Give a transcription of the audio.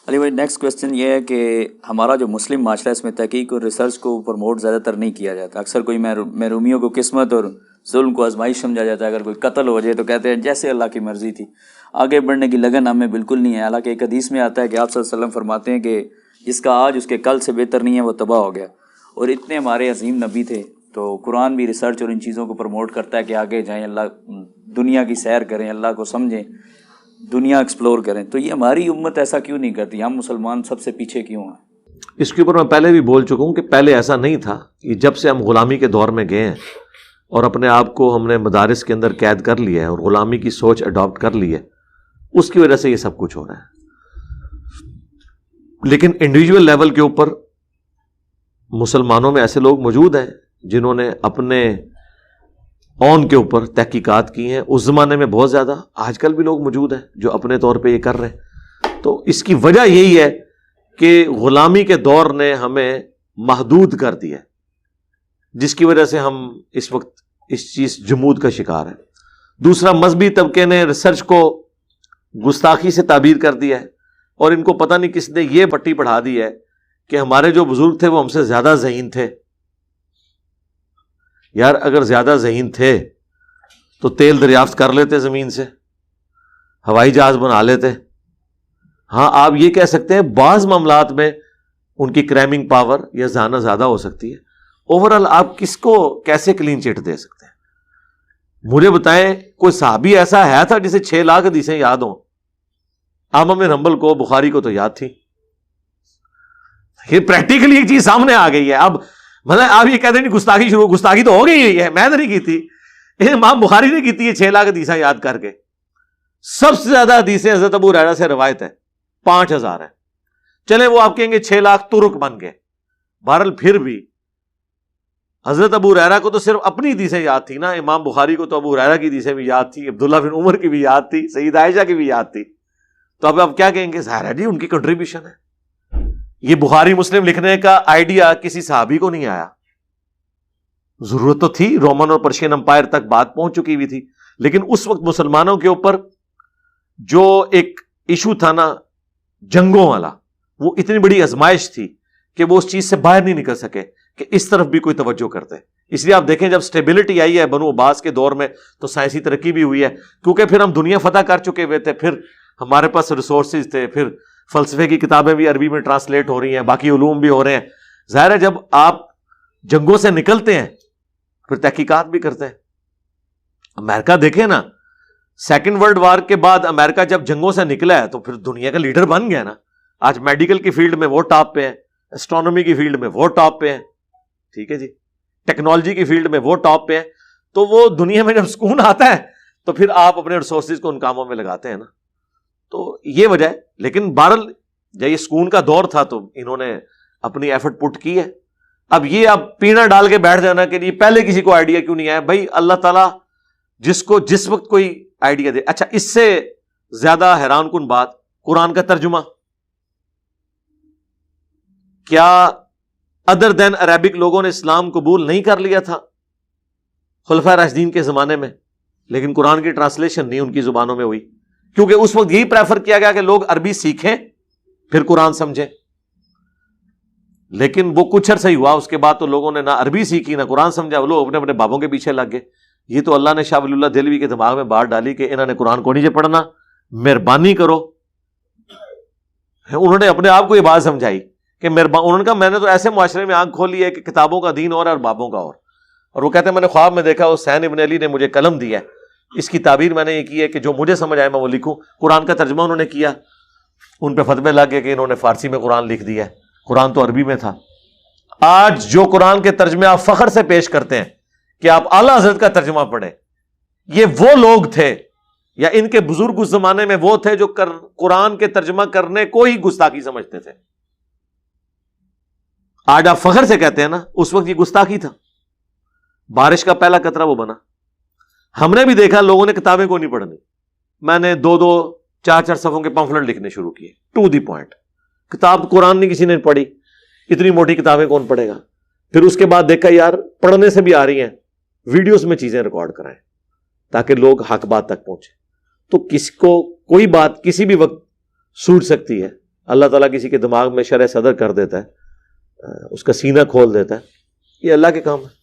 علی بھائی next question یہ ہے کہ ہمارا جو مسلم معاشرہ اس میں تحقیق اور ریسرچ کو پروموٹ زیادہ تر نہیں کیا جاتا. اکثر کوئی محرومیوں کو قسمت اور ظلم کو آزمائش سمجھا جاتا ہے. اگر کوئی قتل ہو جائے تو کہتے ہیں جیسے اللہ کی مرضی تھی. آگے بڑھنے کی لگن ہمیں بالکل نہیں ہے. حالانکہ ایک حدیث میں آتا ہے کہ آپ صلی اللہ علیہ وسلم فرماتے ہیں کہ جس کا آج اس کے کل سے بہتر نہیں ہے وہ تباہ ہو گیا. اور اتنے ہمارے عظیم نبی تھے. تو قرآن بھی ریسرچ اور ان چیزوں کو پروموٹ کرتا ہے کہ آگے جائیں, اللہ دنیا کی سیر کریں, اللہ کو سمجھیں, دنیا ایکسپلور کریں. تو یہ ہماری امت ایسا کیوں نہیں کرتی؟ ہم مسلمان سب سے پیچھے کیوں ہیں؟ اس کے اوپر میں پہلے بھی بول چکا ہوں کہ پہلے ایسا نہیں تھا. یہ جب سے ہم غلامی کے دور میں گئے ہیں اور اپنے آپ کو ہم نے مدارس کے اندر قید کر لیا ہے اور غلامی کی سوچ اڈاپٹ کر لی ہے, اس کی وجہ سے یہ سب کچھ ہو رہا ہے. لیکن انڈیویجول لیول کے اوپر مسلمانوں میں ایسے لوگ موجود ہیں جنہوں نے اپنے اون کے اوپر تحقیقات کی ہیں. اس زمانے میں بہت زیادہ, آج کل بھی لوگ موجود ہیں جو اپنے طور پہ یہ کر رہے ہیں. تو اس کی وجہ یہی ہے کہ غلامی کے دور نے ہمیں محدود کر دیا, جس کی وجہ سے ہم اس وقت اس چیز جمود کا شکار ہیں. دوسرا, مذہبی طبقے نے ریسرچ کو گستاخی سے تعبیر کر دیا ہے, اور ان کو پتہ نہیں کس نے یہ پٹی پڑھا دی ہے کہ ہمارے جو بزرگ تھے وہ ہم سے زیادہ ذہین تھے. یار اگر زیادہ ذہین تھے تو تیل دریافت کر لیتے زمین سے, ہوائی جہاز بنا لیتے. ہاں آپ یہ کہہ سکتے ہیں بعض معاملات میں ان کی کریمنگ پاور یا ذہانت زیادہ ہو سکتی ہے. اوورال آپ کس کو کیسے کلین چٹ دے سکتے ہیں؟ مجھے بتائیں کوئی صحابی ایسا ہے تھا جسے 6 لاکھ حدیثیں یاد ہوں؟ امام بن حنبل کو, بخاری کو تو یاد تھی. یہ پریکٹیکلی ایک چیز سامنے آ گئی ہے. اب مطلب آپ یہ کہتے ہیں گستاخی شروع, گستاخی تو ہو گئی ہے, میں تو نہیں کی تھی, امام بخاری نے کی تھی. 6 لاکھ حدیثیں یاد کر کے. سب سے زیادہ حدیثیں حضرت ابو ہریرہ سے روایت ہے, 5000 ہیں. چلیں وہ آپ کہیں گے 6 لاکھ ترک بن گئے. بہرحال پھر بھی حضرت ابو ہریرہ کو تو صرف اپنی حدیثیں یاد تھی نا. امام بخاری کو تو ابو ہریرہ کی حدیثیں بھی یاد تھی, عبداللہ بن عمر کی بھی یاد تھی, سیدہ عائشہ کی بھی یاد تھی. تو اب آپ کیا کہیں گے؟ ظاہر ہے جی ان کی کنٹریبیوشن ہے. یہ بخاری مسلم لکھنے کا آئیڈیا کسی صحابی کو نہیں آیا. ضرورت تو تھی, رومن اور پرشین امپائر تک بات پہنچ چکی ہوئی تھی, لیکن اس وقت مسلمانوں کے اوپر جو ایک ایشو تھا نا جنگوں والا, وہ اتنی بڑی آزمائش تھی کہ وہ اس چیز سے باہر نہیں نکل سکے کہ اس طرف بھی کوئی توجہ کرتے. اس لیے آپ دیکھیں جب سٹیبلٹی آئی ہے بنو عباس کے دور میں تو سائنسی ترقی بھی ہوئی ہے, کیونکہ پھر ہم دنیا فتح کر چکے ہوئے تھے, پھر ہمارے پاس ریسورسز تھے, پھر فلسفے کی کتابیں بھی عربی میں ٹرانسلیٹ ہو رہی ہیں, باقی علوم بھی ہو رہے ہیں. ظاہر ہے جب آپ جنگوں سے نکلتے ہیں پھر تحقیقات بھی کرتے ہیں. امریکہ دیکھیں نا, سیکنڈ ورلڈ وار کے بعد امریکہ جب جنگوں سے نکلا ہے تو پھر دنیا کا لیڈر بن گیا نا. آج میڈیکل کی فیلڈ میں وہ ٹاپ پہ ہیں, اسٹرانومی کی فیلڈ میں وہ ٹاپ پہ ہیں, ٹھیک ہے جی, ٹیکنالوجی کی فیلڈ میں وہ ٹاپ پہ ہیں. تو وہ دنیا میں جب سکون آتا ہے تو پھر آپ اپنے ریسورسز کو ان کاموں میں لگاتے ہیں نا. تو یہ وجہ ہے. لیکن بہرحال جب یہ سکون کا دور تھا تو انہوں نے اپنی ایفرٹ پٹ کی ہے. اب یہ آپ پینا ڈال کے بیٹھ جانا کہ یہ پہلے کسی کو آئیڈیا کیوں نہیں آیا. بھائی اللہ تعالیٰ جس کو جس وقت کوئی آئیڈیا دے. اچھا اس سے زیادہ حیران کن بات, قرآن کا ترجمہ کیا ادر دین عربک لوگوں نے اسلام قبول نہیں کر لیا تھا خلفائے راشدین کے زمانے میں؟ لیکن قرآن کی ٹرانسلیشن نہیں ان کی زبانوں میں ہوئی, کیونکہ اس وقت یہی پریفر کیا گیا کہ لوگ عربی سیکھیں پھر قرآن سمجھیں. لیکن وہ کچھ عرصہ ہی ہوا, اس کے بعد تو لوگوں نے نہ عربی سیکھی نہ قرآن سمجھا, وہ لوگ اپنے اپنے بابوں کے پیچھے لگ گئے. یہ تو اللہ نے شاہ ولی اللہ دہلوی کے دماغ میں بات ڈالی کہ انہوں نے قرآن کو نہیں پڑھنا, مہربانی کرو. انہوں نے اپنے آپ کو یہ بات سمجھائی کہ انہوں نے کہا میں نے تو ایسے معاشرے میں آنکھ کھولی ہے کہ کتابوں کا دین اور بابوں کا اور وہ کہتے ہیں میں نے خواب میں دیکھا حسین ابن علی نے مجھے قلم دیا ہے, اس کی تعبیر میں نے یہ کی ہے کہ جو مجھے سمجھ آئے میں وہ لکھوں. قرآن کا ترجمہ انہوں نے کیا, ان پہ فتوے لگ گئے کہ انہوں نے فارسی میں قرآن لکھ دیا ہے, قرآن تو عربی میں تھا. آج جو قرآن کے ترجمے آپ فخر سے پیش کرتے ہیں کہ آپ اعلیٰ حضرت کا ترجمہ پڑھیں, یہ وہ لوگ تھے یا ان کے بزرگ اس زمانے میں وہ تھے جو قرآن کے ترجمہ کرنے کو ہی گستاخی سمجھتے تھے. آج آپ فخر سے کہتے ہیں نا, اس وقت یہ گستاخی تھا. بارش کا پہلا قطرہ وہ بنا. ہم نے بھی دیکھا لوگوں نے کتابیں کو نہیں پڑھنی, میں نے 2-2 4-4 صفحوں کے پمفلٹ لکھنے شروع کیے, ٹو دی پوائنٹ. کتاب قرآن نہیں کسی نے پڑھی, اتنی موٹی کتابیں کون پڑھے گا. پھر اس کے بعد دیکھا یار پڑھنے سے بھی آ رہی ہیں, ویڈیوز میں چیزیں ریکارڈ کرائیں تاکہ لوگ حق بات تک پہنچے. تو کس کو کوئی بات کسی بھی وقت سوٹ سکتی ہے, اللہ تعالیٰ کسی کے دماغ میں شرح صدر کر دیتا ہے، اس کا سینہ کھول دیتا ہے، یہ اللہ کے کام ہے۔